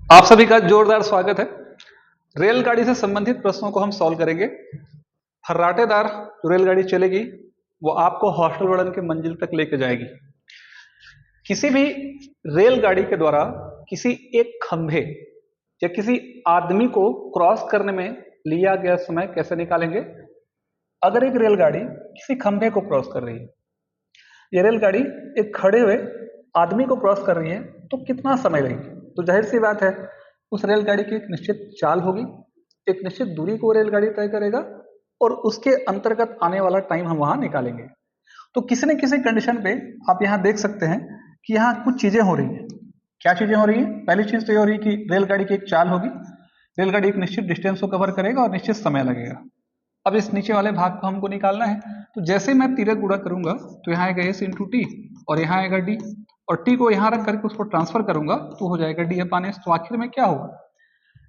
आप सभी का जोरदार स्वागत है। रेलगाड़ी से संबंधित प्रश्नों को हम सॉल्व करेंगे। फर्राटेदार जो रेलगाड़ी चलेगी वो आपको हॉस्टल वर्णन के मंजिल तक लेके जाएगी। किसी भी रेलगाड़ी के द्वारा किसी एक खंभे या किसी आदमी को क्रॉस करने में लिया गया समय कैसे निकालेंगे? अगर एक रेलगाड़ी किसी खंभे को क्रॉस कर रही है, ये रेलगाड़ी एक खड़े हुए आदमी को क्रॉस कर रही है, तो कितना समय लगेगी? तो जाहिर सी बात है, उस रेलगाड़ी की एक निश्चित चाल होगी, एक निश्चित दूरी को रेलगाड़ी तय करेगा और उसके अंतर्गत आने वाला टाइम हम वहां निकालेंगे। तो किसी न किसी कंडीशन पे आप यहाँ देख सकते हैं कि यहाँ कुछ चीजें हो रही हैं। क्या चीजें हो रही है? पहली चीज तो ये हो रही है कि रेलगाड़ी की एक चाल होगी, रेलगाड़ी एक निश्चित डिस्टेंस को कवर करेगा और निश्चित समय लगेगा। अब इस नीचे वाले भाग को हमको निकालना है, तो जैसे मैं तिरक गुणा करूंगा तो यहाँ आएगा एस इंटू टी और यहाँ आएगा डी, और टी को यहाँ रख करके उसको ट्रांसफर करूंगा तो हो जाएगा डी अपान एस। तो आखिर में क्या होगा?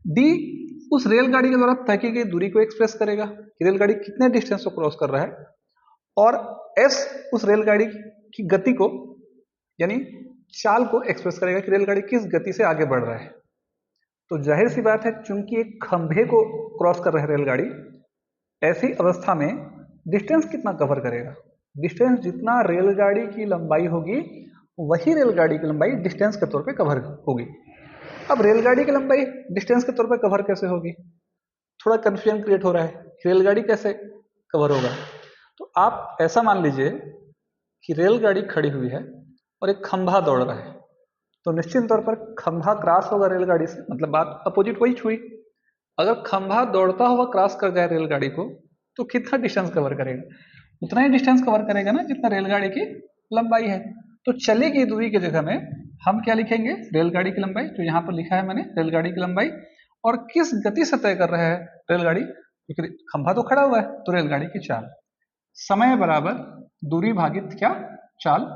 डी उस रेलगाड़ी के द्वारा तय की गई दूरी को एक्सप्रेस करेगा कि रेलगाड़ी कितने डिस्टेंस को क्रॉस कर रहा है, और एस उस रेलगाड़ी की गति को यानी चाल को एक्सप्रेस करेगा कि रेलगाड़ी किस गति से आगे बढ़ रहा है। तो जाहिर सी बात है, चूंकि एक खंभे को क्रॉस कर रहा है रेलगाड़ी, ऐसी अवस्था में डिस्टेंस कितना कवर करेगा? डिस्टेंस जितना रेलगाड़ी की लंबाई होगी वही रेलगाड़ी की लंबाई डिस्टेंस के तौर पे कवर होगी। अब रेलगाड़ी की लंबाई डिस्टेंस के तौर पे कवर कैसे होगी? थोड़ा कंफ्यूजन क्रिएट हो रहा है, रेलगाड़ी कैसे कवर होगा? तो आप ऐसा मान लीजिए कि रेलगाड़ी खड़ी हुई है और एक खंभा दौड़ रहा है, तो निश्चित तौर पर खंभा क्रॉस होगा रेलगाड़ी से, मतलब बात अपोजिट वही हुई। अगर खंभा दौड़ता हुआ क्रॉस कर जाए रेलगाड़ी को, तो कितना डिस्टेंस कवर करेगा? उतना ही डिस्टेंस कवर करेगा ना जितना रेलगाड़ी की लंबाई है। तो चली गई दूरी की जगह में हम क्या लिखेंगे? रेलगाड़ी की लंबाई, जो यहाँ पर लिखा है मैंने रेलगाड़ी की लंबाई, और किस गति से तय कर रहा है रेलगाड़ी, क्योंकि खंभा तो खड़ा हुआ है, तो रेलगाड़ी की चाल। समय बराबर दूरी भागित क्या? चाल।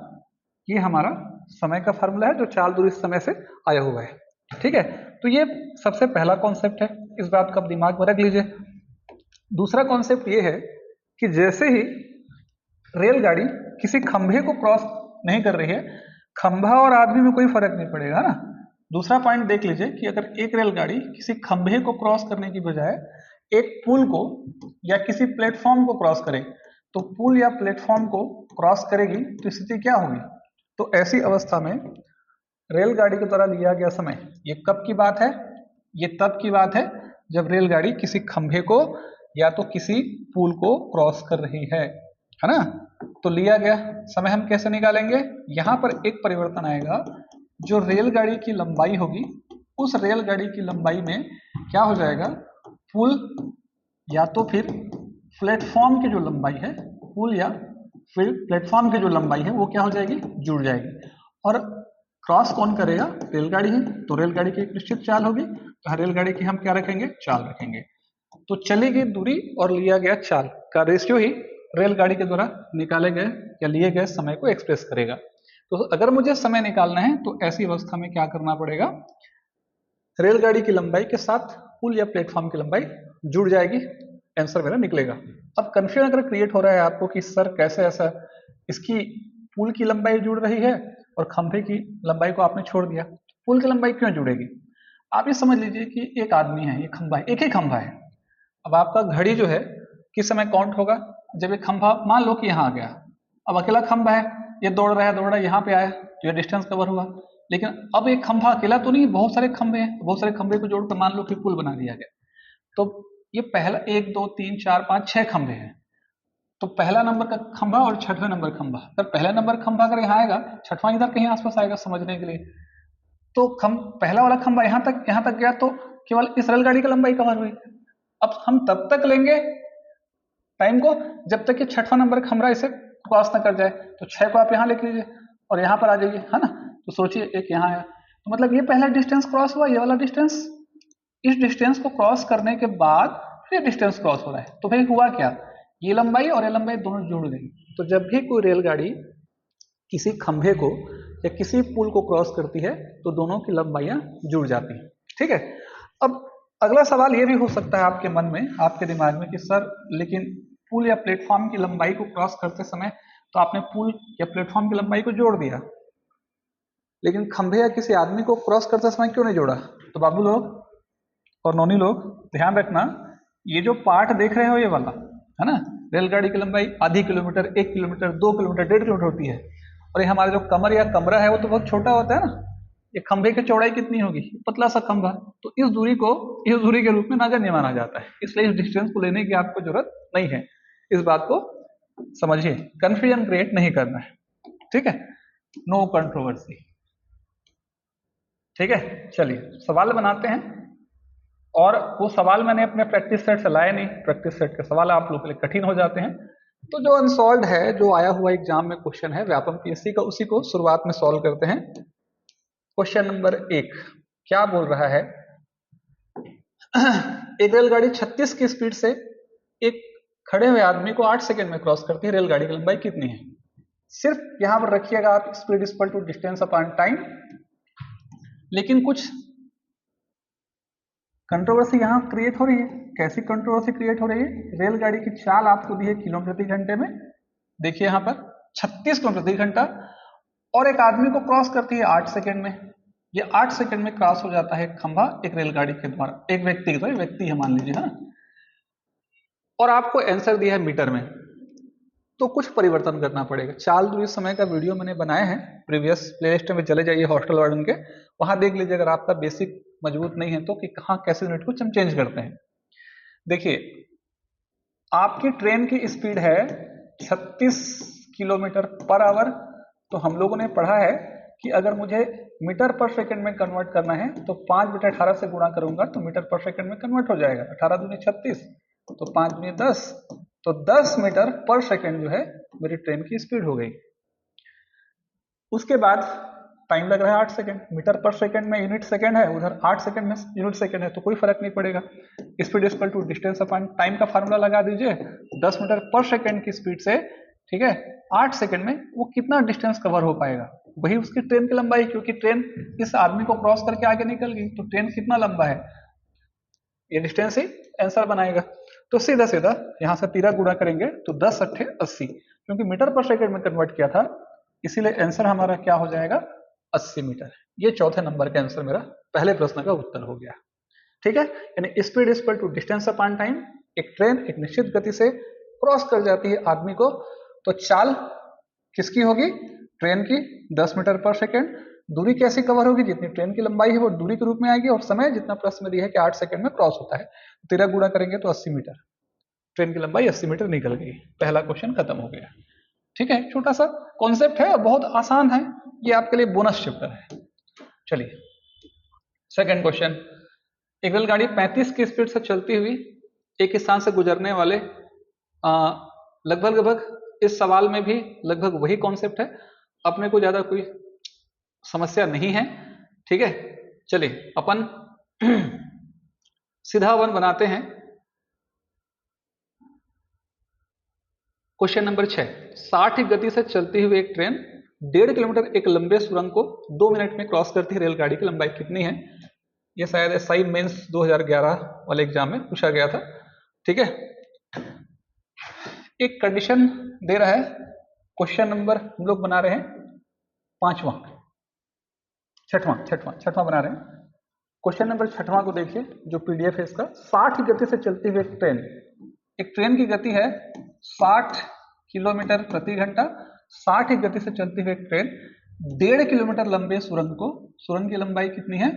ये हमारा समय का फॉर्मूला है जो चाल दूरी समय से आया हुआ है। ठीक है, तो ये सबसे पहला कॉन्सेप्ट है, इस बात को आप दिमाग में रख लीजिए। दूसरा कॉन्सेप्ट ये है कि जैसे ही रेलगाड़ी किसी खंभे को क्रॉस नहीं कर रही है, खंभा और आदमी में कोई फर्क नहीं पड़ेगा ना। दूसरा पॉइंट देख लीजिए कि अगर एक रेलगाड़ी किसी खंभे को क्रॉस करने की बजाय एक पुल को या किसी प्लेटफॉर्म को क्रॉस करे, तो पुल या प्लेटफॉर्म को क्रॉस करेगी तो स्थिति क्या होगी? तो ऐसी अवस्था में रेलगाड़ी के द्वारा लिया गया समय, ये कब की बात है? ये तब की बात है जब रेलगाड़ी किसी खंभे को या तो किसी पुल को क्रॉस कर रही है ना। तो लिया गया समय हम कैसे निकालेंगे? यहाँ पर एक परिवर्तन आएगा, जो रेलगाड़ी की लंबाई होगी उस रेलगाड़ी की लंबाई में क्या हो जाएगा? पुल या तो फिर प्लेटफॉर्म की जो लंबाई है, पुल या फिर प्लेटफॉर्म की जो लंबाई है वो क्या हो जाएगी? जुड़ जाएगी। और क्रॉस कौन करेगा? रेलगाड़ी है, तो रेलगाड़ी की एक निश्चित चाल होगी, तो हर रेलगाड़ी की हम क्या रखेंगे? चाल रखेंगे। तो चली गई दूरी और लिया गया चाल का रेशियो ही रेलगाड़ी के द्वारा निकाले गए या लिए गए समय को एक्सप्रेस करेगा। तो अगर मुझे समय निकालना है तो ऐसी अवस्था में क्या करना पड़ेगा? रेलगाड़ी की लंबाई के साथ पुल या प्लेटफॉर्म की लंबाई जुड़ जाएगी, आंसर मेरा निकलेगा। अब कंफ्यूजन अगर क्रिएट हो रहा है आपको कि सर कैसे ऐसा, इसकी पुल की लंबाई जुड़ रही है और खंभे की लंबाई को आपने छोड़ दिया, पुल की लंबाई क्यों जुड़ेगी? आप ये समझ लीजिए कि एक आदमी है, ये खंभा है, एक ही खंभा है। अब आपका घड़ी जो है किस समय काउंट होगा? जब ये खंभा मान लो कि यहाँ आ गया, अब अकेला खंभा है, ये दौड़ रहा है यहाँ पे आया तो ये डिस्टेंस कवर हुआ। लेकिन अब एक खंभा अकेला तो नहीं, बहुत सारे खंभे हैं, बहुत सारे खंभे को जोड़कर मान लो कि पुल बना दिया गया। तो ये पहला 1 2 3 4 5 6 खंभे हैं, तो पहला नंबर का खंभा और छठवें नंबर खंभा, अगर पहला नंबर खंभा अगर यहाँ आएगा, छठवां इधर कहीं आसपास आएगा समझने के लिए। तो पहला वाला खंभा यहाँ तक गया तो केवल इस रेलगाड़ी की लंबाई कवर हुई। अब हम तब तक लेंगे टाइम को जब तक कि छठवां नंबर खंभा इसे क्रॉस ना कर जाए। तो 6 को आप यहाँ लिख लीजिए और यहाँ पर आ जाइए, है ना। तो सोचिए एक यहाँ आया, तो मतलब ये पहला डिस्टेंस क्रॉस हुआ, ये वाला डिस्टेंस। इस डिस्टेंस को क्रॉस करने के बाद फिर डिस्टेंस क्रॉस हो रहा है, तो भाई हुआ क्या? ये लंबाई और ये लंबाई दोनों जुड़ गई। तो जब भी कोई रेलगाड़ी किसी खंभे को या किसी पुल को क्रॉस करती है तो दोनों की लंबाइयां जुड़ जाती हैं। ठीक है, अब अगला सवाल ये भी हो सकता है आपके मन में, आपके दिमाग में कि सर लेकिन पुल या प्लेटफॉर्म की लंबाई को क्रॉस करते समय तो आपने पुल या प्लेटफॉर्म की लंबाई को जोड़ दिया, लेकिन खंभे या किसी आदमी को क्रॉस करते समय क्यों नहीं जोड़ा? तो बाबू लोग और नोनी लोग ध्यान रखना, ये जो पार्ट देख रहे हो ये वाला है ना, रेलगाड़ी की लंबाई आधी किलोमीटर, 1 किलोमीटर, 2 किलोमीटर, 1.5 किलोमीटर होती है, और ये हमारा जो कमर या कमरा है वो तो बहुत छोटा होता है ना। ये खंभे की चौड़ाई कितनी होगी? पतला सा खंभा, तो इस दूरी को इस दूरी के रूप में नगण्य माना जाता है, इसलिए इस डिस्टेंस को लेने की आपको जरूरत नहीं है। इस बात को समझिए, कंफ्यूजन क्रिएट नहीं करना है, ठीक है, नो कंट्रोवर्सी, ठीक है। चलिए सवाल बनाते हैं, और वो सवाल मैंने अपने प्रैक्टिस सेट से लाए नहीं, प्रैक्टिस सेट के सवाल आप लोग के लिए कठिन हो जाते हैं। तो जो अनसॉल्व है, जो आया हुआ एग्जाम में क्वेश्चन है व्यापम पीएससी का, उसी को शुरुआत में सॉल्व करते हैं। क्वेश्चन नंबर 1 क्या बोल रहा है? एक रेलगाड़ी 36 की स्पीड से एक खड़े हुए आदमी को 8 सेकंड में क्रॉस करती है, रेलगाड़ी की लंबाई कितनी है? सिर्फ यहां पर रखिएगा आप speed equal to distance upon time, लेकिन कुछ कंट्रोवर्सी यहां क्रिएट हो रही है। कैसी कंट्रोवर्सी क्रिएट हो रही है? रेलगाड़ी की चाल आपको दी है किलोमीटर प्रति घंटे में, देखिए यहां पर 36 किलोमीटर प्रति घंटा, और एक आदमी को क्रॉस करती है 8 सेकंड में। ये 8 सेकंड में क्रॉस हो जाता है खंभा एक रेलगाड़ी के द्वारा, एक व्यक्ति तो व्यक्ति है मान लीजिए, हाँ, और आपको आंसर दिया है मीटर में। तो कुछ परिवर्तन करना पड़ेगा। चाल दूरी समय का वीडियो मैंने बनाया है, प्रीवियस प्लेलिस्ट में चले जाइए हॉस्टल वार्डन के, वहां देख लीजिए अगर आपका बेसिक मजबूत नहीं है तो, कि कहाँ कैसे यूनिट को हम चेंज करते हैं। देखिए आपकी ट्रेन की स्पीड है 36 किलोमीटर पर आवर, तो हम लोगों ने पढ़ा है कि अगर मुझे मीटर पर सेकंड में कन्वर्ट करना है तो 5/18 से गुणा करूंगा तो मीटर पर सेकंड में कन्वर्ट हो जाएगा। 18 दूनी 36, तो 5 दूनी 10, तो 10 मीटर पर सेकंड जो है मेरी ट्रेन की स्पीड हो गई। उसके बाद टाइम लग रहा है 8 सेकंड, मीटर पर सेकंड में यूनिट सेकंड है, उधर 8 सेकंड में यूनिट सेकंड है, तो कोई फर्क नहीं पड़ेगा। Speed equal to distance upon time का फार्मूला लगा दीजिए, 10 मीटर पर सेकंड की स्पीड से, ठीक है, 8 सेकंड में वो कितना डिस्टेंस कवर हो पाएगा, वही उसकी ट्रेन की लंबाई, क्योंकि ट्रेन इस आदमी को क्रॉस करके आगे निकल गई, तो ट्रेन कितना लंबा है, ये डिस्टेंस ही आंसर बनाएगा। तो सीधा सीधा यहां से 13 गुणा करेंगे तो 10 अट्ठे 80, क्योंकि मीटर पर सेकंड में कन्वर्ट किया था, इसीलिए आंसर हमारा क्या हो जाएगा, 80 मीटर। ये चौथे नंबर का आंसर मेरा पहले प्रश्न का उत्तर हो गया, ठीक है। यानी speed equal to distance upon time, एक ट्रेन एक निश्चित गति से क्रॉस कर जाती है आदमी को, तो चाल किसकी होगी, ट्रेन की, 10 मीटर पर सेकंड। दूरी कैसी कवर होगी, जितनी ट्रेन की लंबाई है वो दूरी के रूप में आएगी, और समय जितना प्रश्न में दिया है कि 8 सेकंड में क्रॉस होता है, 13 गुणा करेंगे तो 80 मीटर, ट्रेन की लंबाई 80 मीटर निकल गई। पहला क्वेश्चन खत्म हो गया, ठीक है। छोटा सा कॉन्सेप्ट है और बहुत आसान है, ये आपके लिए बोनस चैप्टर है। चलिए सेकंड क्वेश्चन, एक रेलगाड़ी 35 की स्पीड से चलती हुई एक स्थान से गुजरने वाले, लगभग इस सवाल में भी लगभग वही कॉन्सेप्ट है, अपने को ज्यादा कोई समस्या नहीं है, ठीक है। चलिए अपन सीधा वन बनाते हैं। क्वेश्चन नंबर 6, 60 की गति से चलती हुई एक ट्रेन 1.5 किलोमीटर एक लंबे सुरंग को 2 मिनट में क्रॉस करती है, रेलगाड़ी की लंबाई कितनी है? ये शायद एसआई मेंस 2011 वाले एग्जाम में पूछा गया था, ठीक है। एक कंडीशन दे रहा है, क्वेश्चन नंबर हम लोग बना रहे हैं छठवां बना रहे हैं। क्वेश्चन नंबर 6वां को देखिए, जो पीडीएफ है इसका, 60 की गति से चलती हुई एक ट्रेन की गति है 60 किलोमीटर प्रति घंटा, 60 की गति से चलती हुई एक ट्रेन 1.5 किलोमीटर लंबे सुरंग की लंबाई कितनी है,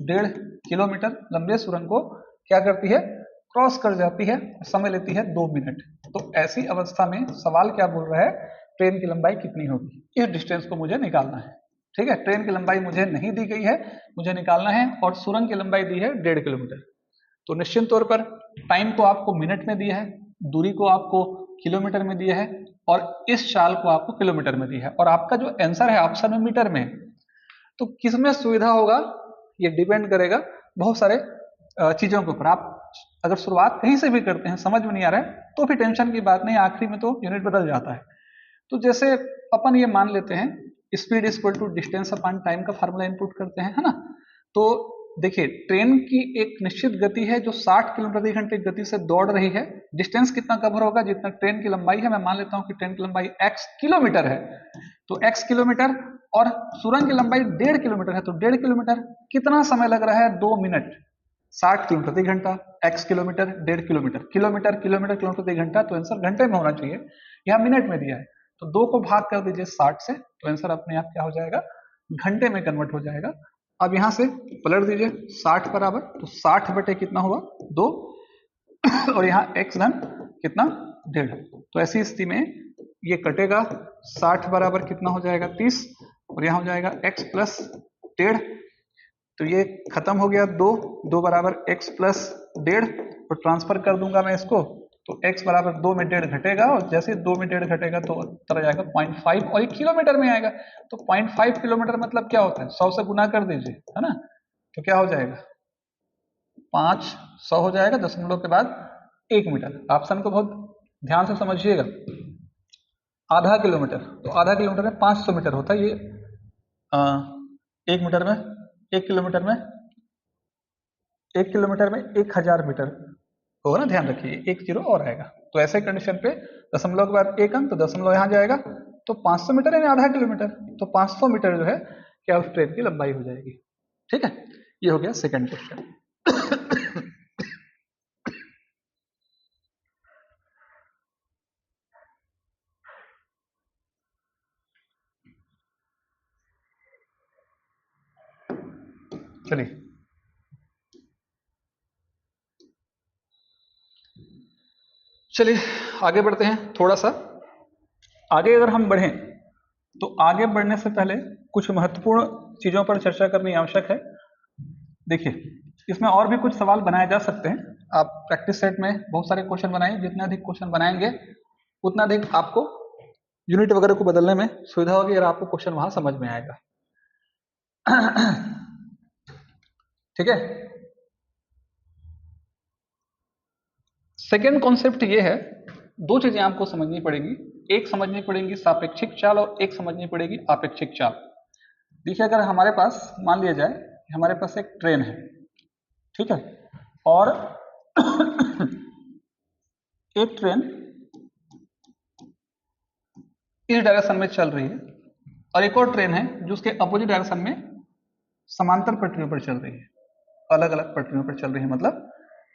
1.5 किलोमीटर लंबे सुरंग को क्या करती है, क्रॉस कर जाती है, समय लेती है 2 मिनट। तो ऐसी अवस्था में सवाल क्या बोल रहा है, ट्रेन की लंबाई कितनी होगी, इस डिस्टेंस को मुझे निकालना है, ठीक है। ट्रेन की लंबाई मुझे नहीं दी गई है, मुझे निकालना है, और सुरंग की लंबाई दी है 1.5 किलोमीटर। तो निश्चित तौर पर टाइम को आपको मिनट में दिया है, दूरी को आपको किलोमीटर में दिया है, और इस चाल को आपको किलोमीटर में दिया है, और आपका जो आंसर है ऑप्शन में मीटर में। तो किसमें सुविधा होगा, ये डिपेंड करेगा बहुत सारे चीजों के ऊपर। आप अगर शुरुआत कहीं से भी करते हैं, समझ में नहीं आ रहा है तो भी टेंशन की बात नहीं, आखिरी में तो यूनिट बदल जाता है। तो जैसे अपन ये मान लेते हैं, speed equal to distance upon time का फार्मूला इनपुट करते हैं, है ना। तो देखिए ट्रेन की एक निश्चित गति है जो 60 किलोमीटर प्रति घंटे की गति से दौड़ रही है, डिस्टेंस कितना कवर होगा, जितना ट्रेन की लंबाई है, मैं मान लेता हूं कि ट्रेन की लंबाई x किलोमीटर है, तो x किलोमीटर और सुरंग की लंबाई 1.5 किलोमीटर है, तो 1.5 किलोमीटर कितना समय लग रहा है? 2 मिनट। 60 किलोमीटर प्रति घंटा, x kilometre, 1.5 kilometre, kilometre kilometre kilometre प्रति घंटा, तो आंसर घंटे में होना चाहिए, यहाँ मिनट में दिया है, तो 2 को भाग कर दीजिए 60 से, तो आंसर अपने आप क्या हो जाएगा? घंटे में कन्वर्ट हो जाएगा। अब यहाँ से पलट दीजिए 60 बराबर, तो 60 बटे कितना हुआ? 2 और यहाँ x धन कितना? 1.5। तो ऐसी स्थिति में ये कटेगा, 60 बराबर कितना हो जाएगा? 30, और यहाँ हो जाएगा x प्लस 1.5, तो ये खत्म हो गया, 2 बराबर x प्लस 1.5, और ट्रांसफर कर दूंगा मैं इसको, तो x बराबर 2 में 1.5 घटेगा, और जैसे 2 में 1.5 घटेगा तो उत्तर आ जाएगा 0.5, और ये किलोमीटर में आएगा, तो 0.5 किलोमीटर मतलब क्या होता है? 100 से गुना कर दीजिए, है ना, तो क्या हो जाएगा? 500 हो जाएगा, दशमलव के बाद 1 मीटर। ऑप्शन को बहुत ध्यान से समझिएगा। आधा किलोमीटर, तो आधा किलोमीटर में 500 मीटर होता है, ये 1 मीटर में, 1 किलोमीटर में, 1 किलोमीटर में 1000 मीटर होगा ना, ध्यान रखिए, 1 जीरो और आएगा, तो ऐसे कंडीशन पे दशमलव के बाद 1 अंक, तो दशमलव यहाँ जाएगा, तो 500 मीटर यानी आधा किलोमीटर, तो 500 मीटर जो है क्या उस ट्रेन की लंबाई हो जाएगी। ठीक है, ये हो गया सेकंड क्वेश्चन। चलिए चलिए आगे बढ़ते हैं। थोड़ा सा आगे अगर हम बढ़ें, तो आगे बढ़ने से पहले कुछ महत्वपूर्ण चीजों पर चर्चा करनी आवश्यक है। देखिए, इसमें और भी कुछ सवाल बनाए जा सकते हैं, आप प्रैक्टिस सेट में बहुत सारे क्वेश्चन बनाएं, जितने अधिक क्वेश्चन बनाएंगे उतना अधिक आपको यूनिट वगैरह को बदलने में सुविधा होगी, और आपको क्वेश्चन वहां समझ में आएगा। ठीक है, सेकेंड कॉन्सेप्ट ये है, दो चीजें आपको समझनी पड़ेगी, एक समझनी पड़ेगी सापेक्षिक चाल, और एक समझनी पड़ेगी आपेक्षिक चाल। देखिए, अगर हमारे पास मान लिया जाए कि हमारे पास एक ट्रेन है, ठीक है, और एक ट्रेन इस डायरेक्शन में चल रही है, और एक और ट्रेन है जो उसके अपोजिट डायरेक्शन में समांतर पटरियों पर चल रही है, अलग अलग पटरियों पर चल रही है, मतलब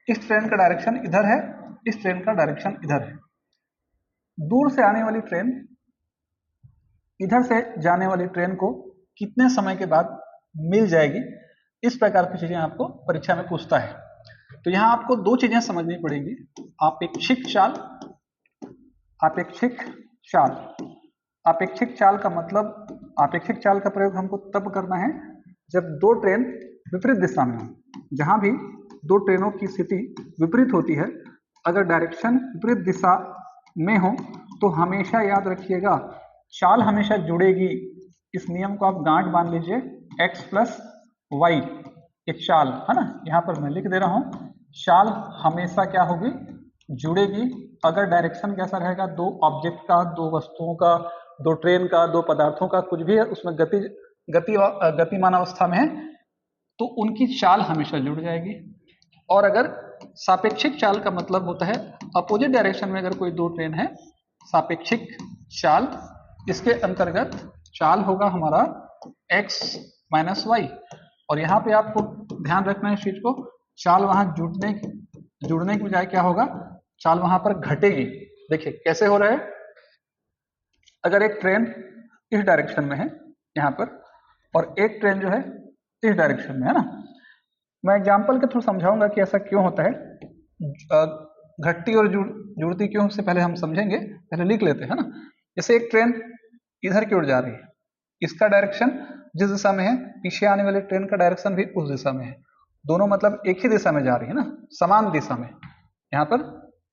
इस ट्रेन का डायरेक्शन इधर है, इस ट्रेन का डायरेक्शन इधर है। दूर से आने वाली ट्रेन इधर से जाने वाली ट्रेन को कितने समय के बाद मिल जाएगी, इस प्रकार की चीजें आपको परीक्षा में पूछता है। तो यहाँ आपको दो चीजें समझनी पड़ेगी, आपेक्षिक चाल, आपेक्षिक चाल। आपेक्षिक चाल का मतलब, आपेक्षिक चाल का प्रयोग हमको तब करना है जब दो ट्रेन विपरीत दिशा में हो। जहां भी दो ट्रेनों की स्थिति विपरीत होती है, अगर डायरेक्शन विपरीत दिशा में हो, तो हमेशा याद रखिएगा चाल हमेशा जुड़ेगी। इस नियम को आप गांठ बांध लीजिए, x प्लस वाई, ये चाल है ना, यहाँ पर मैं लिख दे रहा हूँ, चाल हमेशा क्या होगी? जुड़ेगी। अगर डायरेक्शन कैसा रहेगा? दो ऑब्जेक्ट का, दो वस्तुओं का, दो ट्रेन का, दो पदार्थों का, कुछ भी है उसमें गतिमान अवस्था में है, तो उनकी चाल हमेशा जुड़ जाएगी। और अगर सापेक्षिक चाल का मतलब होता है अपोजिट डायरेक्शन में अगर कोई दो ट्रेन है, सापेक्षिक चाल, इसके अंतर्गत चाल होगा हमारा x माइनस वाई। और यहाँ पे आपको ध्यान रखना है इस चीज को, चाल वहां जुड़ने की बजाय क्या होगा? चाल वहां पर घटेगी। देखिए कैसे हो रहा है, अगर एक ट्रेन इस डायरेक्शन में है यहाँ पर, और एक ट्रेन जो है इस डायरेक्शन में है ना, मैं एग्जाम्पल के थ्रू समझाऊंगा कि ऐसा क्यों होता है। घटती और जुड़ती क्यों, उससे पहले हम समझेंगे, पहले लिख लेते हैं ना। जैसे एक ट्रेन इधर की ओर जा रही है, इसका डायरेक्शन जिस दिशा में है, पीछे आने वाली ट्रेन का डायरेक्शन भी उस दिशा में है, दोनों मतलब एक ही दिशा में जा रही है ना, समान दिशा में। यहाँ पर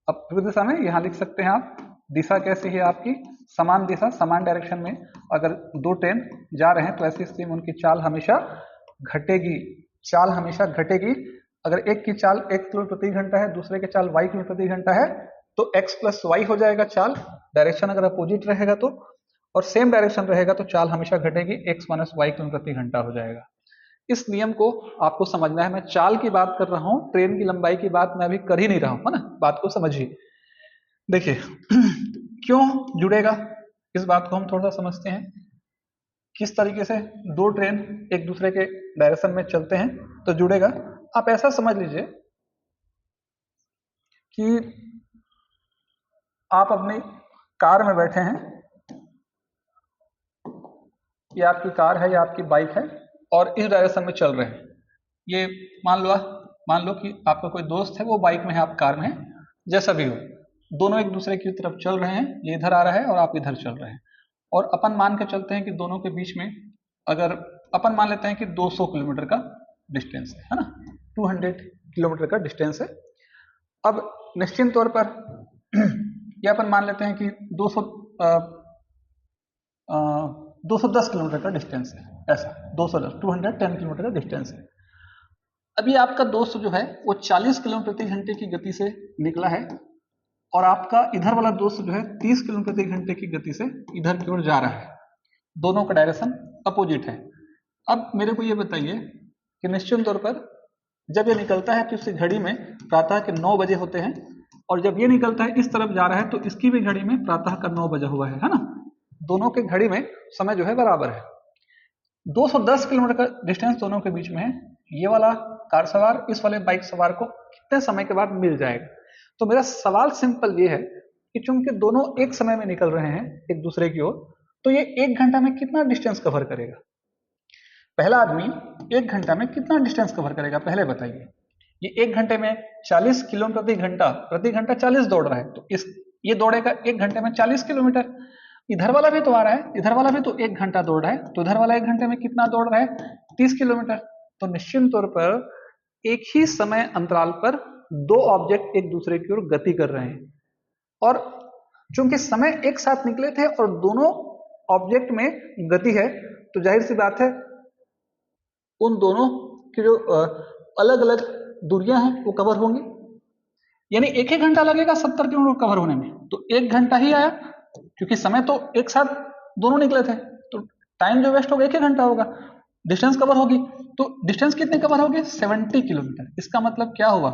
अब दिशा में यहाँ लिख सकते हैं आप, दिशा कैसी है आपकी? समान दिशा, समान डायरेक्शन में अगर दो ट्रेन जा रहे हैं, तो ऐसी स्थिति में उनकी चाल हमेशा घटेगी। चाल हमेशा घटेगी। अगर एक की चाल x किलोमीटर प्रति घंटा है, दूसरे की चाल y किलोमीटर प्रति घंटा है, तो x प्लस वाई हो जाएगा चाल, डायरेक्शन अगर अपोजिट रहेगा तो, और सेम डायरेक्शन रहेगा तो चाल हमेशा घटेगी, x माइनस वाई किलोमीटर प्रति घंटा हो जाएगा। इस नियम को आपको समझना है। मैं चाल की बात कर रहा हूँ, ट्रेन की लंबाई की बात मैं अभी कर ही नहीं रहा हूँ, है ना, बात को समझिए। देखिए क्यों जुड़ेगा, इस बात को हम थोड़ा सा समझते हैं। किस तरीके से दो ट्रेन एक दूसरे के डायरेक्शन में चलते हैं तो जुड़ेगा। आप ऐसा समझ लीजिए कि आप अपनी कार में बैठे हैं, ये आपकी कार है या आपकी बाइक है और इस डायरेक्शन में चल रहे हैं। ये मान लो कि आपका कोई दोस्त है, वो बाइक में है, आप कार में है, जैसा भी हो, दोनों एक दूसरे की तरफ चल रहे हैं। ये इधर आ रहा है और आप इधर चल रहे हैं, और अपन मान के चलते हैं कि दोनों के बीच में, अगर अपन मान लेते हैं कि 200 किलोमीटर का डिस्टेंस है ना, 200 किलोमीटर का डिस्टेंस है। अब निश्चित तौर पर ये अपन मान लेते हैं कि 210 किलोमीटर का डिस्टेंस है, ऐसा 210 किलोमीटर का डिस्टेंस है। अभी आपका दोस्त जो है वो 40 किलोमीटर प्रति घंटे की गति से निकला है और आपका इधर वाला दोस्त जो है 30 किलोमीटर प्रति घंटे की गति से इधर की ओर जा रहा है। दोनों का डायरेक्शन अपोजिट है। अब मेरे को ये बताइए कि निश्चित तौर पर जब ये निकलता है तो इसकी घड़ी में प्रातः के 9 बजे होते हैं, और जब ये निकलता है इस तरफ जा रहा है तो इसकी भी घड़ी में प्रातः का 9 बजा हुआ है ना। दोनों के घड़ी में समय जो है बराबर है। 210 किलोमीटर का डिस्टेंस दोनों के बीच में है। ये वाला कार सवार इस वाले बाइक सवार को कितने समय के बाद मिल जाएगा? तो मेरा सवाल सिंपल ये है कि चूंकि दोनों एक समय में निकल रहे हैं एक दूसरे की ओर, तो ये 1 घंटा में कितना डिस्टेंस कवर करेगा? पहला आदमी 1 घंटा में कितना डिस्टेंस कवर करेगा, पहले बताइए। ये 1 घंटे में 40 किलोमीटर प्रति घंटा 40 दौड़ रहा है, तो ये दौड़ेगा 1 घंटे में 40 किलोमीटर। इधर वाला भी तो आ रहा है, इधर वाला भी तो 1 घंटा दौड़ रहा है, तो इधर वाला 1 घंटे में कितना दौड़ रहा है? 30 किलोमीटर। तो निश्चित तौर पर एक ही समय अंतराल पर दो ऑब्जेक्ट एक दूसरे की ओर गति कर रहे हैं, और चूंकि समय एक साथ निकले थे और दोनों ऑब्जेक्ट में गति है, तो जाहिर सी बात है उन दोनों की जो अलग अलग दूरियां हैं वो कवर होंगी। यानी 1 घंटा लगेगा 70 किलोमीटर कवर होने में, तो 1 घंटा ही आया, क्योंकि समय तो एक साथ दोनों निकले थे, तो टाइम जो वेस्ट होगा 1 घंटा होगा, डिस्टेंस कवर होगी। तो डिस्टेंस कितने कवर होगी? 70 किलोमीटर। इसका मतलब क्या हुआ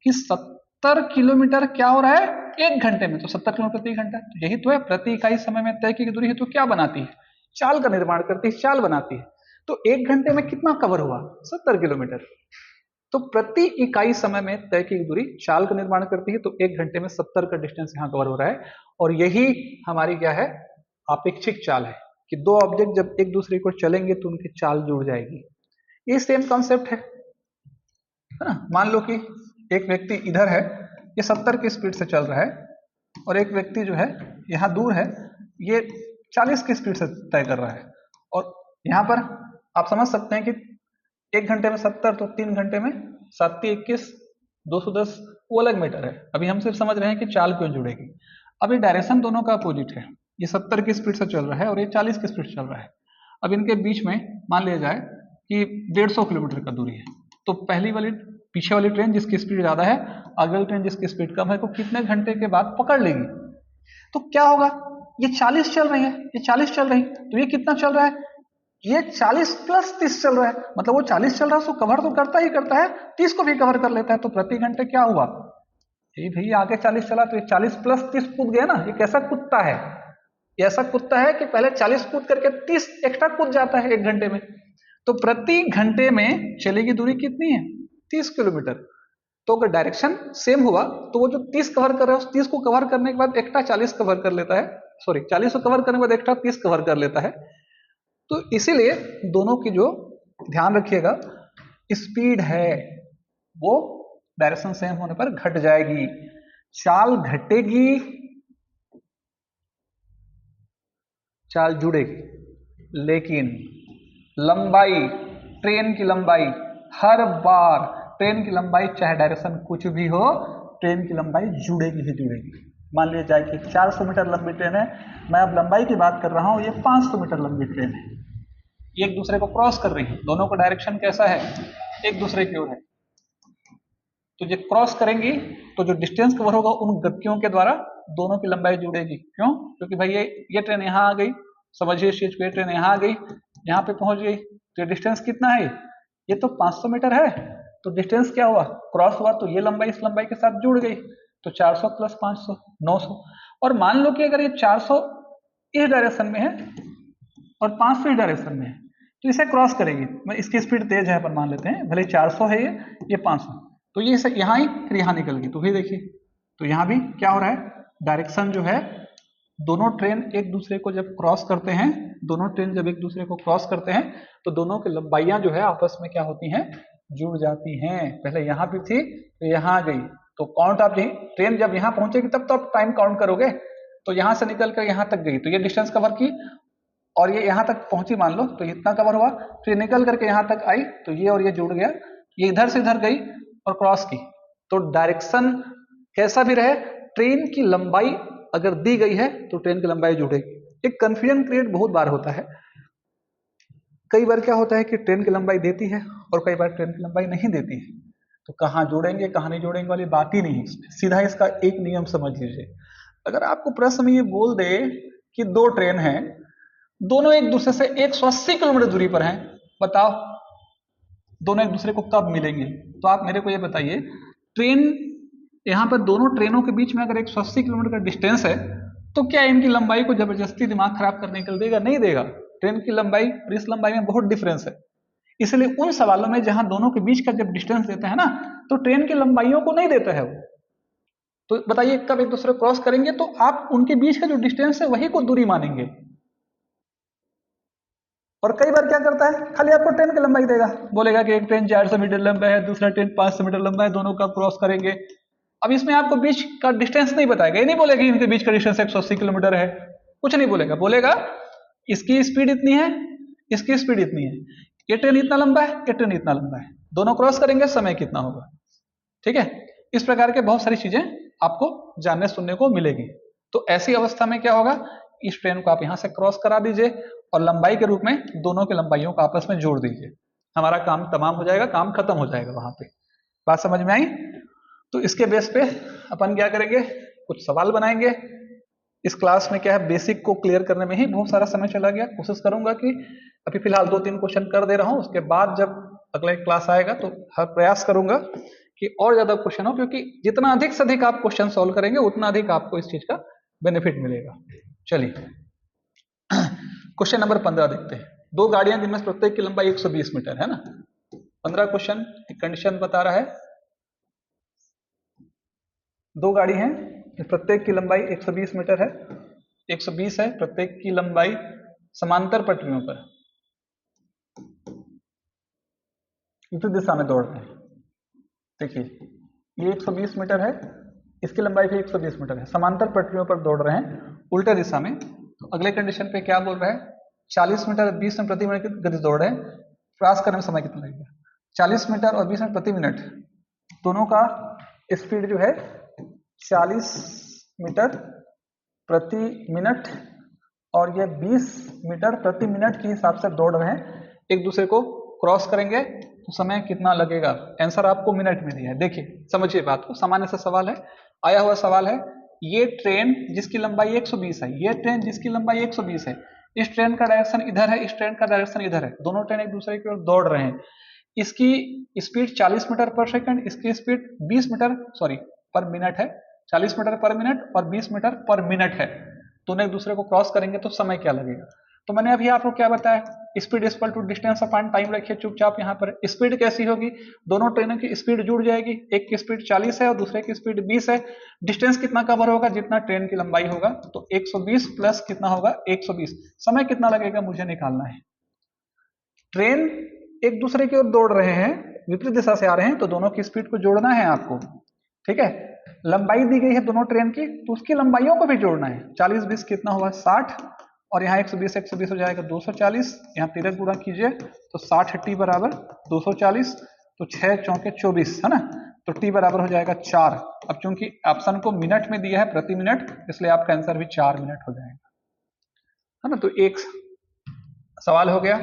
कि 70 किलोमीटर क्या हो रहा है 1 घंटे में, तो 70 किलोमीटर प्रति घंटा। तो यही तो है, प्रति इकाई समय में तय की दूरी है तो क्या बनाती है? चाल का निर्माण करती है, चाल बनाती है। तो 1 घंटे में कितना कवर हुआ? 70 किलोमीटर। तो प्रति इकाई समय में तय की दूरी चाल का निर्माण करती है, तो 1 घंटे में 70 का डिस्टेंस यहाँ कवर हो रहा है। और यही हमारी क्या है? अपेक्षिक चाल है, कि दो ऑब्जेक्ट जब एक दूसरे को चलेंगे तो उनकी चाल जुड़ जाएगी। ये सेम कॉन्सेप्ट है ना। मान लो कि एक व्यक्ति इधर है, ये 70 की स्पीड से चल रहा है, और एक व्यक्ति जो है यहाँ दूर है, ये 40 की स्पीड से तय कर रहा है। और यहाँ पर आप समझ सकते हैं कि 1 घंटे में 70, तो 3 घंटे में 7 × 21 210, वो अलग मैटर है। अभी हम सिर्फ समझ रहे हैं कि चाल क्यों जुड़ेगी। अभी डायरेक्शन दोनों का अपोजिट है, ये 70 की स्पीड से चल रहा है और ये 40 की स्पीड से चल रहा है। अब इनके बीच में मान लिया जाए कि 150 किलोमीटर का दूरी है, तो पीछे वाली ट्रेन जिसकी स्पीड ज्यादा है, आगे वाली ट्रेन जिसकी स्पीड कम है, को कितने घंटे के बाद पकड़ लेगी? तो क्या होगा? ये 40 चल रही है, ये 40 चल रही, तो ये कितना चल रहा है? ये 40 + 30 चल रहा है, मतलब वो 40 चल रहा है, तो कवर तो करता ही करता है, 30 को भी कवर कर लेता है। तो प्रति घंटे क्या हुआ? ये भैया आगे 40 चला, तो ये 40 + 30 कूद गया ना। ये कैसा कुत्ता है? ये ऐसा कुत्ता है कि पहले 40 कूद करके 30 एक्स्ट्रा कूद जाता है 1 घंटे में। तो प्रति घंटे में चलेगी दूरी कितनी है? 30 किलोमीटर। तो अगर डायरेक्शन सेम हुआ तो वो जो 30 कवर कर रहा है, उस 30 को कवर करने के बाद एक्स्ट्रा 40 कवर कर लेता है, सॉरी 40 को कवर करने के बाद एक्स्ट्रा 30 कवर कर लेता है। तो इसीलिए दोनों की जो ध्यान रखिएगा स्पीड है वो डायरेक्शन सेम होने पर घट जाएगी, चाल घटेगी, चाल जुड़ेगी। लेकिन लंबाई, ट्रेन की लंबाई, हर बार ट्रेन की लंबाई चाहे डायरेक्शन कुछ भी हो, ट्रेन की लंबाई जुड़ेगी ही जुड़ेगी। मान लिया जाए कि 400 मीटर लंबी ट्रेन है, मैं अब लंबाई की बात कर रहा हूं, ये 500 मीटर लंबी ट्रेन है, ये एक दूसरे को क्रॉस कर रही है, दोनों का डायरेक्शन कैसा है? एक दूसरे की ओर है। तो जब क्रॉस करेंगी तो जो डिस्टेंस कवर होगा उन गतियों के द्वारा दोनों की लंबाई जुड़ेगी। क्यों? क्योंकि भाई ये ट्रेन यहाँ आ गई, समझिए इस चीज को, ये ट्रेन यहाँ आ गई, यहाँ पे पहुंच गई, तो ये डिस्टेंस कितना है? ये तो 500 मीटर है, तो डिस्टेंस क्या हुआ? क्रॉस हुआ, तो ये लंबाई इस लंबाई के साथ जुड़ गई, तो 400 + 500 900। और मान लो कि अगर ये 400 इस डायरेक्शन में है और 500 इस डायरेक्शन में है, तो इसे क्रॉस करेगी। मैं इसकी स्पीड तेज है, अपन मान लेते हैं, भले 400 है ये 500, तो ये यहाँ ही फिर यहाँ निकल गई। तो फिर देखिए, तो यहाँ भी क्या हो रहा है, डायरेक्शन जो है, दोनों ट्रेन एक दूसरे को जब क्रॉस करते हैं, दोनों ट्रेन जब एक दूसरे को क्रॉस करते हैं, तो दोनों की लंबाइयां जो है आपस में क्या होती हैं, जुड़ जाती हैं। पहले यहाँ पे थी तो यहाँ आ गई, तो काउंट आप ट्रेन जब यहाँ पहुंचेगी तब तो आप टाइम काउंट करोगे। तो यहाँ से निकल कर यहाँ तक गई, तो ये डिस्टेंस कवर की, और ये यहाँ तक पहुंची मान लो, तो इतना कवर हुआ। फिर निकल करके यहाँ तक आई, तो ये और ये जुड़ गया, ये इधर से इधर गई और क्रॉस की। तो डायरेक्शन कैसा भी रहे, ट्रेन की लंबाई अगर दी गई है तो ट्रेन की लंबाई जुड़ेगी। एक कंफ्यूजन क्रिएट बहुत बार होता है, कई बार क्या होता है कि ट्रेन की लंबाई देती है और कई बार ट्रेन की लंबाई नहीं देती है, तो कहाँ जोड़ेंगे कहाँ नहीं जोड़ेंगे वाली बात ही नहीं है। सीधा इसका एक नियम समझ लीजिए, अगर आपको प्रश्न में ये बोल दे कि दो ट्रेन हैं, दोनों एक दूसरे से 180 किलोमीटर दूरी पर हैं, बताओ दोनों एक दूसरे को कब मिलेंगे? तो आप मेरे को ये बताइए, ट्रेन यहाँ पर दोनों ट्रेनों के बीच में अगर 180 किलोमीटर का डिस्टेंस है, तो क्या इनकी लंबाई को जबरदस्ती दिमाग खराब करने के लिए देगा? नहीं देगा। ट्रेन की लंबाई और इस लंबाई में बहुत डिफरेंस है, इसलिए उन सवालों में जहां दोनों के बीच का जब डिस्टेंस देता है ना, तो ट्रेन की लंबाइयों को नहीं देता है वो। तो बताइए कब एक दूसरे क्रॉस करेंगे तो आप उनके बीच का जो डिस्टेंस है वही को दूरी मानेंगे। और कई बार क्या करता है, खाली आपको ट्रेन की लंबाई देगा, बोलेगा कि एक ट्रेन 400 मीटर लंबा है, दूसरा ट्रेन 500 मीटर लंबा है, दोनों कब क्रॉस करेंगे। अब इसमें आपको बीच का डिस्टेंस नहीं बताएगा, ये नहीं बोलेगा कि इनके बीच का डिस्टेंस 180 किलोमीटर है, कुछ नहीं बोलेगा। बोलेगा इसकी स्पीड इतनी है, इसकी स्पीड इतनी है, ये ट्रेन इतना लंबा है, ये ट्रेन इतना लंबा है, दोनों क्रॉस करेंगे, समय कितना होगा। ठीक है, इस प्रकार के बहुत सारी चीजें आपको जानने सुनने को मिलेगी। तो ऐसी अवस्था में क्या होगा, इस ट्रेन को आप यहां से क्रॉस करा दीजिए और लंबाई के रूप में दोनों की लंबाइयों को आपस में जोड़ दीजिए, हमारा काम तमाम हो जाएगा, काम खत्म हो जाएगा वहां पे। बात समझ में आई? तो इसके बेस पे अपन क्या करेंगे, कुछ सवाल बनाएंगे। इस क्लास में क्या है, बेसिक को क्लियर करने में ही बहुत सारा समय चला गया। कोशिश करूंगा कि अभी फिलहाल 2-3 क्वेश्चन कर दे रहा हूं, उसके बाद जब अगला क्लास आएगा तो हर प्रयास करूंगा कि और ज्यादा क्वेश्चन हो, क्योंकि जितना अधिक से अधिक आप क्वेश्चन सॉल्व करेंगे उतना अधिक आपको इस चीज का बेनिफिट मिलेगा। चलिए क्वेश्चन नंबर 15 देखते हैं। दो गाड़ियां जिनमें से प्रत्येक की लंबाई 120 मीटर है ना। 15 क्वेश्चन एक कंडीशन बता रहा है, दो गाड़ी हैं, प्रत्येक की लंबाई 120 मीटर है, 120 है प्रत्येक की लंबाई, समांतर पटरियों पर विपरीत दिशा में दौड़ रहे हैं। देखिए ये 120 मीटर है, इसकी लंबाई भी 120 मीटर है, समांतर पटरियों पर दौड़ रहे हैं उल्टे दिशा में। तो अगले कंडीशन पे क्या बोल रहा है, 40 मीटर 20 में प्रति मिनट की गति दौड़ रहे हैं, क्रॉस करने में समय कितना लगेगा। 40 मीटर और 20 मिनट प्रति मिनट दोनों का स्पीड जो है 40 मीटर प्रति मिनट और ये 20 मीटर प्रति मिनट के हिसाब से दौड़ रहे हैं, एक दूसरे को क्रॉस करेंगे तो समय कितना लगेगा। आंसर आपको मिनट में दिया है। देखिए समझिए बात को, सामान्य सा सवाल है, आया हुआ सवाल है। ये ट्रेन जिसकी लंबाई 120 है, ये ट्रेन जिसकी लंबाई 120 है, इस ट्रेन का डायरेक्शन इधर है, इस ट्रेन का डायरेक्शन इधर है, दोनों ट्रेन एक दूसरे की ओर दौड़ रहे हैं। इसकी स्पीड 40 मीटर पर सेकंड, इसकी स्पीड 20 मीटर सॉरी पर मिनट है, 40 मीटर पर मिनट और 20 मीटर पर मिनट है। दोनों एक दूसरे को क्रॉस करेंगे तो समय क्या लगेगा। तो मैंने अभी आपको क्या बताया, speed equal to distance upon time रखिए चुपचाप। यहाँ पर स्पीड कैसी होगी, दोनों ट्रेनों की स्पीड जुड़ जाएगी, एक की स्पीड 40 है और दूसरे की स्पीड 20 है। डिस्टेंस कितना कवर होगा, जितना ट्रेन की लंबाई होगा, तो 120 प्लस कितना होगा 120। समय कितना लगेगा मुझे निकालना है। ट्रेन एक दूसरे की ओर दौड़ रहे हैं, विपरीत दिशा से आ रहे हैं, तो दोनों की स्पीड को जोड़ना है आपको। ठीक है, लंबाई दी गई है दोनों ट्रेन की, तो उसकी लंबाइयों को भी जोड़ना है। 40-20 कितना हुआ 60, और यहाँ 120 हो जाएगा 240, यहाँ 13 गुणा कीजिए तो 60 टी बराबर 240, तो 6 चौके 24 है ना, तो टी बराबर हो जाएगा 4। अब चूंकि ऑप्शन को मिनट में दिया है प्रति मिनट, इसलिए आपका आंसर भी 4 मिनट हो जाएगा, है ना। तो एक सवाल हो गया।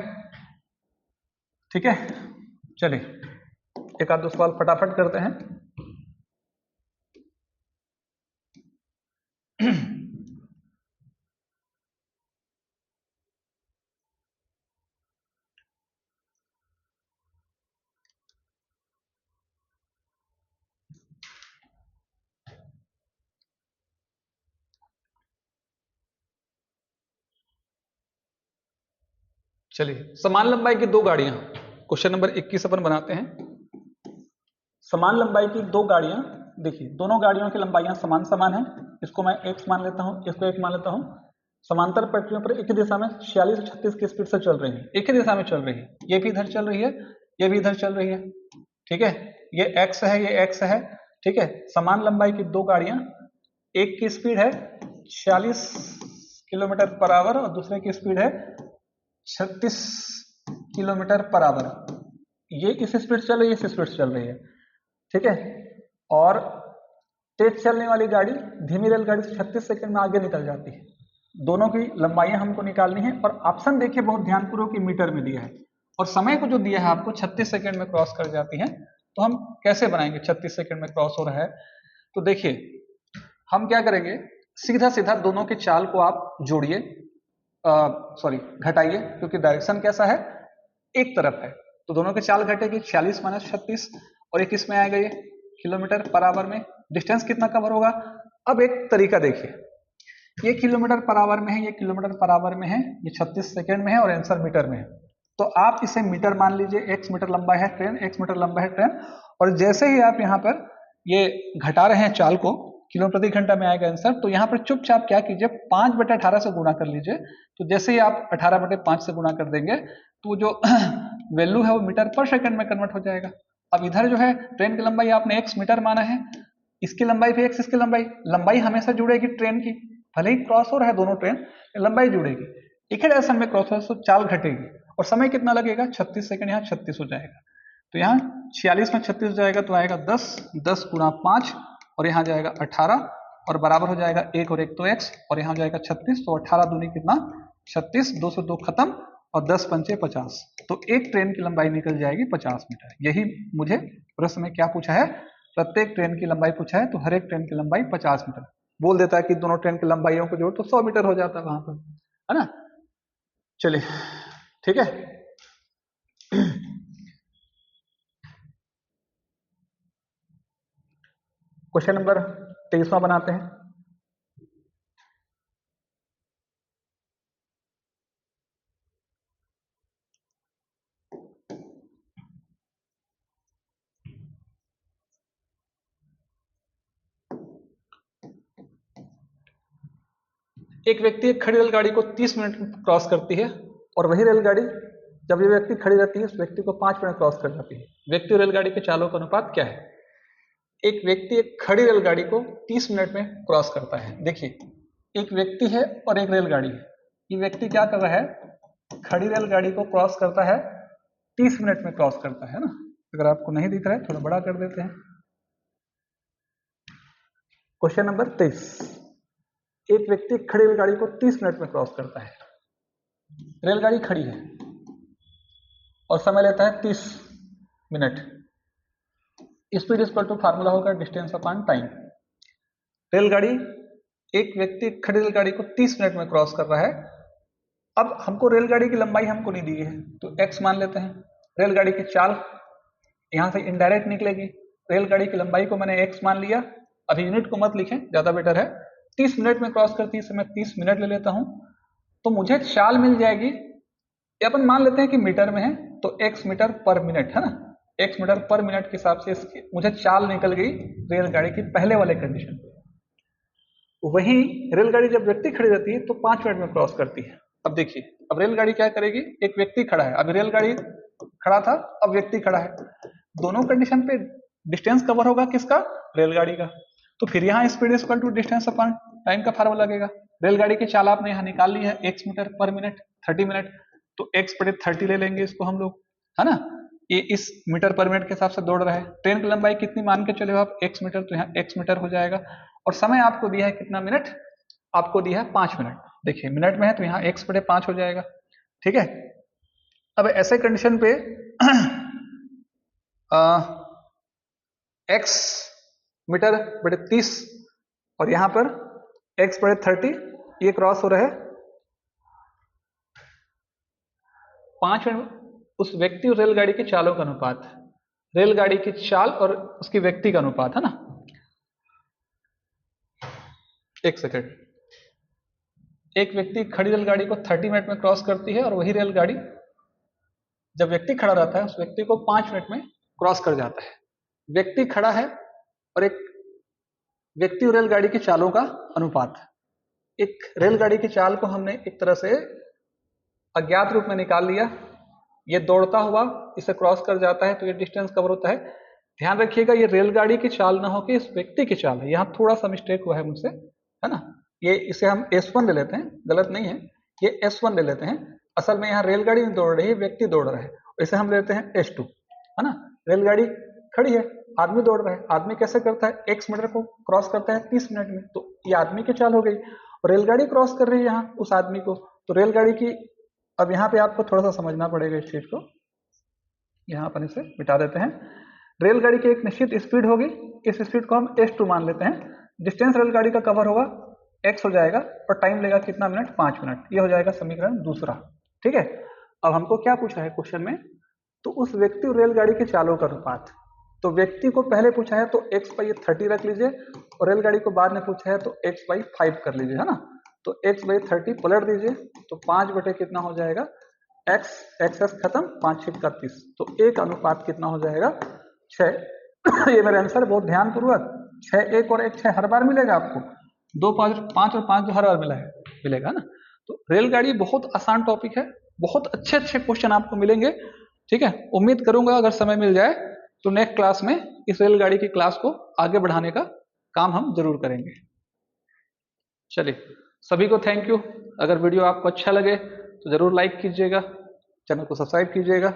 ठीक है, चलिए एक आध दो सवाल फटाफट करते हैं। चलिए, समान लंबाई की दो गाड़ियां, क्वेश्चन नंबर 21 अपन बनाते हैं। समान लंबाई की दो गाड़ियां, देखिए दोनों गाड़ियों की लंबाइयां समान समान है। इसको मैं x मान लेता हूं, इसको एक मान लेता हूं। समांतर पटरियों पर एक ही दिशा में 46 और 36 की स्पीड से चल रही है, एक ही दिशा में चल रही है। ये भी इधर चल रही है, ये भी इधर चल रही है, ठीक है। ये x है, ये x है, ठीक है। समान लंबाई की दो गाड़ियां, एक की स्पीड है 46 किलोमीटर पर आवर और दूसरे की स्पीड है 36 किलोमीटर पर आवर। ये इस स्पीड चल रही है, इस स्पीड चल रही है, ठीक है। और तेज चलने वाली गाड़ी धीमी रेलगाड़ी से 36 सेकंड में आगे निकल जाती है। दोनों की लंबाइयां हमको निकालनी है और ऑप्शन देखिए बहुत ध्यानपूर्वक मीटर में दिया है और समय को जो दिया है आपको 36 सेकंड में क्रॉस कर जाती है। तो हम कैसे बनाएंगे 36 सेकंड में क्रॉस हो रहा है? तो देखिए हम क्या करेंगे, सीधा सीधा दोनों के चाल को आप जोड़िए, सॉरी घटाइए, क्योंकि डायरेक्शन कैसा है, एक तरफ है। तो दोनों के चाल घटेगी, 46 माइनस 36 और एक इसमें आएगा ये किलोमीटर पर आवर में। डिस्टेंस कितना कवर होगा? अब एक तरीका देखिए, ये किलोमीटर पर आवर में है, ये किलोमीटर पर आवर में है, ये 36 सेकंड में है और आंसर मीटर में है। तो आप इसे मीटर मान लीजिए, x मीटर लंबा है ट्रेन, x मीटर लंबा है ट्रेन। और जैसे ही आप यहाँ पर ये घटा रहे हैं चाल को, किलोमीटर प्रति घंटा में आएगा आंसर। तो यहाँ पर चुपचाप क्या कीजिए, 5/18 से गुणा कर लीजिए। तो जैसे ही आप 18/5 से गुणा कर देंगे तो जो वैल्यू है वो मीटर पर सेकंड में कन्वर्ट हो जाएगा। अब इधर जो है ट्रेन की लंबाई आपने x मीटर माना है, इसकी लंबाई भी x, इसकी लंबाई हमेशा जुड़ेगी ट्रेन की, भले ही क्रॉस हो रहा है दोनों ट्रेन, लंबाई जुड़ेगी। एक ही डायरेक्शन में क्रॉस हो तो चाल घटेगी और समय कितना लगेगा, 36 सेकंड, यहाँ 36 हो जाएगा। तो यहाँ 46 में 36 जाएगा तो आएगा 10, 10 गुणा 5 और यहाँ जाएगा 18 और बराबर हो जाएगा 1 और 1 तो x और यहाँ जाएगा 36। तो 18 दूनी कितना, 36, 2 से 2 खत्म और 10 पंचे 50। तो एक ट्रेन की लंबाई निकल जाएगी 50 मीटर। यही मुझे प्रश्न में क्या पूछा है, प्रत्येक ट्रेन की लंबाई पूछा है। तो हर एक ट्रेन की लंबाई 50 मीटर। बोल देता है कि दोनों ट्रेन की लंबाइयों को जोड़ तो 100 मीटर हो जाता है वहां पर, है ना। चलिए ठीक है। क्वेश्चन नंबर 23वां बनाते हैं। एक व्यक्ति एक खड़ी रेलगाड़ी को 30 मिनट में क्रॉस करती है और वही रेलगाड़ी जब ये व्यक्ति खड़ी रहती है उस व्यक्ति को 5 मिनट क्रॉस कर जाती है। व्यक्ति और रेलगाड़ी के चालों का अनुपात क्या है? एक व्यक्ति एक खड़ी रेलगाड़ी को 30 मिनट में क्रॉस करता है। देखिए एक व्यक्ति है और एक रेलगाड़ी है। ये व्यक्ति क्या कर रहा है, खड़ी रेलगाड़ी को क्रॉस करता है, 30 मिनट में क्रॉस करता है ना। अगर आपको नहीं दिख रहा है थोड़ा बड़ा कर देते हैं। क्वेश्चन नंबर 23, एक व्यक्ति खड़ी रेलगाड़ी को 30 मिनट में क्रॉस करता है। रेलगाड़ी खड़ी है और समय लेता है 30 minute. Speed equal to formula होगा डिस्टेंस अपॉन टाइम। रेलगाड़ी, एक व्यक्ति खड़ी रेलगाड़ी को 30 मिनट में क्रॉस कर रहा है। अब हमको रेलगाड़ी की लंबाई हमको नहीं दी है तो x मान लेते हैं। रेलगाड़ी की चाल यहां से इनडायरेक्ट निकलेगी। रेलगाड़ी की लंबाई को मैंने x मान लिया। अभी यूनिट को मत लिखें, ज्यादा बेटर है। 30 मिनट में क्रॉस करती है, मैं 30 मिनट ले लेता हूं तो मुझे चाल मिल जाएगी। ये अपन मान लेते हैं कि मीटर में है तो x मीटर पर मिनट है ना। x मीटर पर मिनट के हिसाब से मुझे चाल निकल गई रेलगाड़ी की पहले वाले कंडीशन पे। वही रेलगाड़ी जब व्यक्ति खड़ी रहती है तो 5 मिनट में क्रॉस करती है। अब देखिए, अब रेलगाड़ी क्या करेगी, एक व्यक्ति खड़ा है, अभी रेलगाड़ी खड़ा था, अब व्यक्ति खड़ा है। दोनों कंडीशन पे डिस्टेंस कवर होगा किसका, रेलगाड़ी का। तो फिर यहाँ speed equal to distance upon time का फार्मूला लगेगा। रेलगाड़ी की चाल आपने यहाँ निकाल ली है x मीटर पर मिनट 30 मिनट, तो x बटे 30 ले लेंगे इसको हम लोग, है ना। ये इस मीटर पर मिनट के हिसाब से दौड़ रहा है। ट्रेन की लंबाई कितनी मान के चले हो आप, x मीटर, तो यहाँ x मीटर हो जाएगा। और समय आपको दिया है कितना मिनट, आपको दिया है 5 मिनट। देखिए मिनट में है तो यहाँ x बटे 5 हो जाएगा, ठीक है। अब ऐसे कंडीशन पे x मीटर बटे 30 और यहाँ पर x बटे 30, ये क्रॉस हो रहा है 5 मिनट। उस व्यक्ति और रेलगाड़ी की चालों का अनुपात, रेलगाड़ी की चाल और उसकी व्यक्ति का अनुपात, है ना। एक सेकेंड, एक व्यक्ति खड़ी रेलगाड़ी को 30 मिनट में क्रॉस करती है और वही रेलगाड़ी जब व्यक्ति खड़ा रहता है उस व्यक्ति को 5 मिनट में क्रॉस कर जाता है। व्यक्ति खड़ा है और एक व्यक्ति और रेलगाड़ी की चालों का अनुपात। एक रेलगाड़ी की चाल को हमने एक तरह से अज्ञात रूप में निकाल लिया, ये दौड़ता हुआ इसे क्रॉस कर जाता है तो ये डिस्टेंस कवर होता है। ध्यान रखिएगा ये रेलगाड़ी की चाल ना हो कि इस व्यक्ति की चाल है, यहाँ थोड़ा सा मिस्टेक हुआ है मुझसे, है ना। ये इसे हम S1 ले लेते हैं, गलत नहीं है, ये S1 ले लेते हैं। असल में यहाँ रेलगाड़ी नहीं दौड़ रही है, व्यक्ति दौड़ रहा है, इसे हम लेते हैं S2, है ना। रेलगाड़ी खड़ी है, आदमी दौड़ रहा है। आदमी कैसे करता है, x मीटर को क्रॉस करता है 30 मिनट में, तो ये आदमी की चाल हो गई। और रेलगाड़ी क्रॉस कर रही है यहाँ उस आदमी को, तो रेलगाड़ी की, अब यहाँ पे आपको थोड़ा सा समझना पड़ेगा इस चीज को, यहाँ अपन इसे मिटा देते हैं। रेलगाड़ी की एक निश्चित स्पीड होगी, इस स्पीड को हम S2 मान लेते हैं। डिस्टेंस रेलगाड़ी का कवर होगा x हो जाएगा और टाइम लेगा कितना मिनट, 5 मिनट। ये हो जाएगा समीकरण दूसरा, ठीक है। अब हमको क्या पूछा है क्वेश्चन में, तो उस व्यक्ति और रेलगाड़ी के चालों का अनुपात। तो व्यक्ति को पहले पूछा है तो x बाई 30 रख लीजिए, और रेलगाड़ी को बाद में पूछा है तो x बाई 5 कर लीजिए, है ना। तो x बाई 30 पलट दीजिए तो 5 बटे कितना हो जाएगा, x, एक्स खत्म, 5 6 31, तो एक अनुपात कितना हो जाएगा, 6। ये मेरा आंसर, बहुत ध्यान पूर्वक। 6 1 और 1 6 हर बार मिलेगा आपको, 2 5 5 और 5 जो हर बार मिला है मिलेगा ना। तो रेलगाड़ी बहुत आसान टॉपिक है, बहुत अच्छे अच्छे क्वेश्चन आपको मिलेंगे, ठीक है। उम्मीद करूंगा अगर समय मिल जाए तो नेक्स्ट क्लास में इस रेलगाड़ी की क्लास को आगे बढ़ाने का काम हम जरूर करेंगे। चलिए, सभी को थैंक यू। अगर वीडियो आपको अच्छा लगे तो जरूर लाइक कीजिएगा, चैनल को सब्सक्राइब कीजिएगा।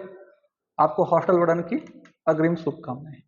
आपको हॉस्टल वार्डन की अग्रिम शुभकामनाएं।